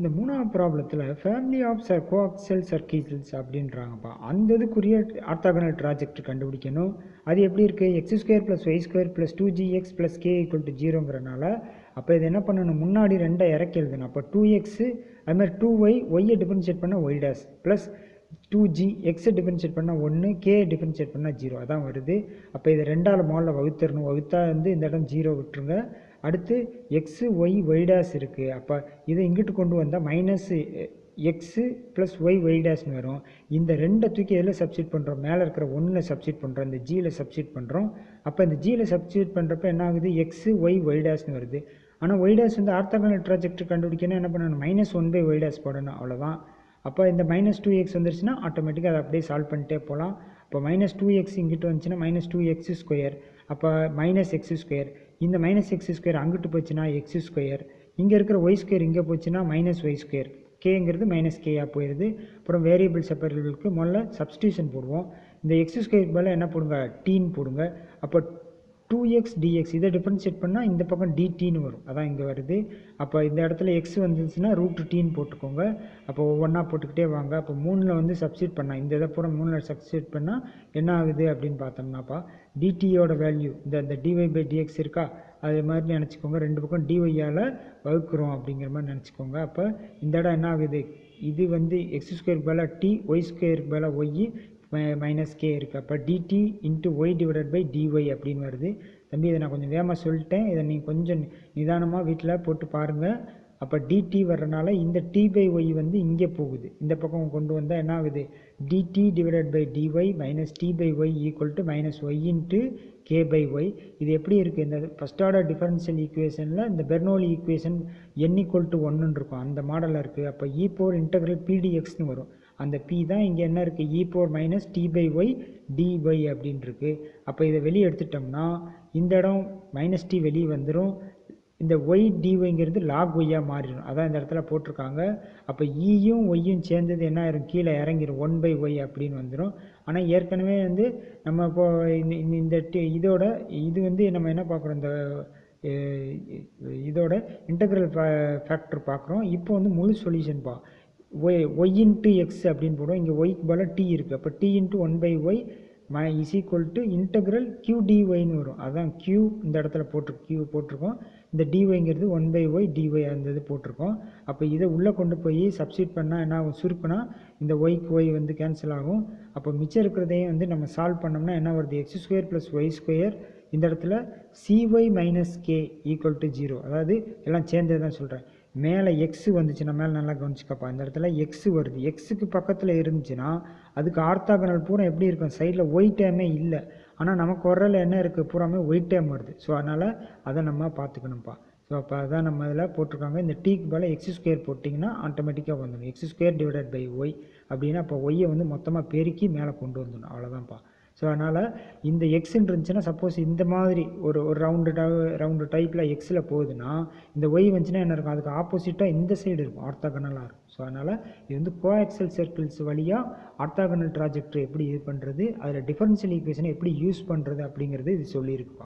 இந்த மூணாவது ப்ராப்ளத்தில் ஃபேமிலி ஆஃப் கோஆக்சியல் சர்க்கிள்ஸ் அப்படின்றாங்கப்பா. அந்த இதுக்குரிய ஆர்த்தோகனல் ட்ராஜெக்டரி கண்டுபிடிக்கணும். அது எப்படி இருக்குது? x² + y² + 2gx + k = 0ங்கிறனால அப்போ இது என்ன பண்ணணும்? முன்னாடி ரெண்டை இறக்கி எழுதணும். அப்போ 2x அது மாதிரி 2y, ஒய்யை டிஃபரன்ஷியேட் பண்ணால் y டேஷ் ப்ளஸ் 2g, எக்ஸை டிஃபரன்ஷியேட் பண்ணால் 1, கே டிஃபரன்ஷியேட் பண்ணால் 0 அதான் வருது. அப்போ இதை ரெண்டால் மாலில் வகுத்தரணும். வகுத்தா இந்த இடம் 0 விட்டுருங்க. அடுத்து எக்ஸு ஒய் ஒய் டேஷ் இருக்குது. அப்போ இதை இங்கிட்டு கொண்டு வந்தால் மைனஸ் எக்ஸு ப்ளஸ் ஒய் டேஷ்னு வரும். இந்த ரெண்டை தூக்கி எதில் சப்ஸ்டியூட் பண்ணுறோம்? மேலே இருக்கிற 1ல் சப்ஸ்டியூட் பண்ணுறோம், இந்த ஜியில் சப்ஸ்டியூட் பண்ணுறோம். அப்போ இந்த ஜியில் சப்ஸ்டியூட் பண்ணுறப்ப என்ன ஆகுது? எக்ஸு ஒய் டேஷ்னு வருது. ஆனால் ஒய் டேஷ் ஆர்த்தோகனல் ட்ராஜெக்டரி கண்டுபிடிக்கணும் என்ன பண்ணணும்? -1/y டேஷ் போடணும், அவ்வளோதான். அப்போ இந்த -2x வந்துருச்சுன்னா ஆட்டோமேட்டிக்காக அதை அப்படியே சால்வ் பண்ணிட்டே போகலாம். இப்போ -2x இங்கிட்டு வந்துச்சுன்னா -2x². அப்போ -x². இந்த -x² அங்கிட்டு போச்சுன்னா x². இங்கே இருக்கிற y² இங்கே போச்சுன்னா -y². கேங்கிறது -kயாக போயிடுது. அப்புறம் வேரியபிள் செப்பரபிளுக்கு முதல்ல சப்ஸ்டியூஷன் போடுவோம். இந்த x² பதிலாக என்ன போடுங்க? டீன்னு போடுங்க. அப்போ 2x dx இதை டிஃபரன்ஷியேட் பண்ணால் இந்த பக்கம் dtன்னு வரும், அதான் இங்கே வருது. அப்போ இந்த இடத்துல x வந்துச்சுன்னா √tன்னு போட்டுக்கோங்க. அப்போ ஒவ்வொன்றா போட்டுக்கிட்டே வாங்க. அப்போ 3ல் வந்து சப்ஸ்டியூட் பண்ணால் இந்த இதை பூரா 3ல் சப்ஸ்டியூட் பண்ணால் என்ன ஆகுது அப்படின்னு பார்த்தோம்னாப்பா, dtயோட வேல்யூ இந்த dy/dx இருக்கா, அது மாதிரி நினச்சிக்கோங்க. ரெண்டு பக்கம் dyயால் வகுக்கிறோம் அப்படிங்கிற மாதிரி நினச்சிக்கோங்க. அப்போ இந்த இடம் என்ன ஆகுது? இது வந்து x² பதிலாக t, y² பதிலாக y -k இருக்குது. அப்போ dt × y/dy அப்படின்னு வருது. தம்பி இதை நான் கொஞ்சம் வேகமாக சொல்லிட்டேன், இதை நீங்கள் கொஞ்சம் நிதானமாக வீட்டில் போட்டு பாருங்கள். அப்போ dt வர்றதுனால இந்த t/y வந்து இங்கே போகுது, இந்த பக்கம் கொண்டு வந்தால் என்ன ஆகுது? dt / dy -t/y = -y × k/y. இது எப்படி இருக்குது? இந்த ஃபஸ்ட் ஆர்டர் டிஃபரன்ஷியல் ஈக்குவேஷனில் இந்த பெர்னோலி ஈக்குவேஷன் n = 1 இருக்கும், அந்த மாடலில் இருக்குது. அப்போ e∫ pdxன்னு வரும். அந்த p தான் இங்கே என்ன இருக்குது? e⁻ t/y dy அப்படின்னு இருக்குது. அப்போ இதை வெளியே எடுத்துட்டோம்னா இந்த இடம் -t வெளியே வந்துடும். இந்த y dyங்கிறது log yயாக மாறிடும், அதான் இந்த இடத்துல போட்டிருக்காங்க. அப்போ ஈயும் ஒய்யும் சேர்ந்தது என்ன ஆயிரும்? கீழே இறங்கிடும், 1/y அப்படின்னு வந்துடும். ஆனால் ஏற்கனவே வந்து நம்ம இப்போ இந்த இது வந்து நம்ம என்ன பார்க்குறோம்? இந்த இதோட இன்டெக்ரல் ஃபேக்டர் பார்க்குறோம். இப்போ வந்து முழு சொல்யூஷன் y × x அப்படின்னு போடுவோம். இங்கே ஒய்க்கு பதிலாக t இருக்குது. அப்போ t × 1/y = q dyன்னு வரும். அதான் q இந்த இடத்துல போட்டிருக்கோம். இந்த dyங்கிறது 1/y dy அந்த இது போட்டிருக்கோம். அப்போ இதை உள்ளே கொண்டு போய் சப்ஸ்டியூட் பண்ணால் என்ன ஆகும்? சுருக்குனா இந்த ஒய்க்கு ஒய் வந்து கேன்சல் ஆகும். அப்போ மிச்சம் இருக்கிறதையும் வந்து நம்ம சால்வ் பண்ணோம்னா என்ன வருது? x² + y². இந்த இடத்துல cy - k = 0. அதாவது எல்லாம் சேர்ந்தது தான் சொல்கிறேன். மேலே எக்ஸு வந்துச்சுன்னா, மேலே நல்லா கவனிச்சுக்கப்பா, இந்த இடத்துல எக்ஸு வருது. எக்ஸுக்கு பக்கத்தில் இருந்துச்சுன்னா அதுக்கு ஆர்த்தோகனல் பூரா எப்படி இருக்கும்? சைடில் ஒய் டேமே இல்லை, ஆனால் நமக்கு வர்றதில் என்ன இருக்குது? பூராமே ஒய் டேம் வருது. ஸோ அதனால் அதை நம்ம பார்த்துக்கணும்ப்பா. ஸோ அப்போ அதான் நம்ம இதில் போட்டிருக்காங்க. இந்த டீக்கு பதிலாக x² போட்டிங்கன்னா ஆட்டோமேட்டிக்காக வந்துடும். x² / y அப்படின்னா அப்போ ஒய்யை வந்து மொத்தமாக பெருக்கி மேலே கொண்டு வந்துடணும், அவ்வளோதான்ப்பா. ஸோ அதனால் இந்த எக்ஸ்ன்னு இருந்துச்சுன்னா, சப்போஸ் இந்த மாதிரி ஒரு ரவுண்டு டைப்பில் எக்ஸில் போகுதுன்னா இந்த ஒய் வந்துச்சுன்னா என்ன இருக்கும்? அதுக்கு ஆப்போசிட்டாக இந்த சைடு இருக்கும், ஆர்த்தோகனலாக இருக்கும். ஸோ அதனால் இது வந்து கோஆக்சியல் சர்க்கிள்ஸ் வழியாக ஆர்த்தோகனல் ட்ராஜெக்டரி எப்படி இது பண்ணுறது, அதில் டிஃபரன்ஷியல் ஈக்குவேஷனை எப்படி யூஸ் பண்ணுறது அப்படிங்கிறது இது சொல்லியிருக்குப்பா.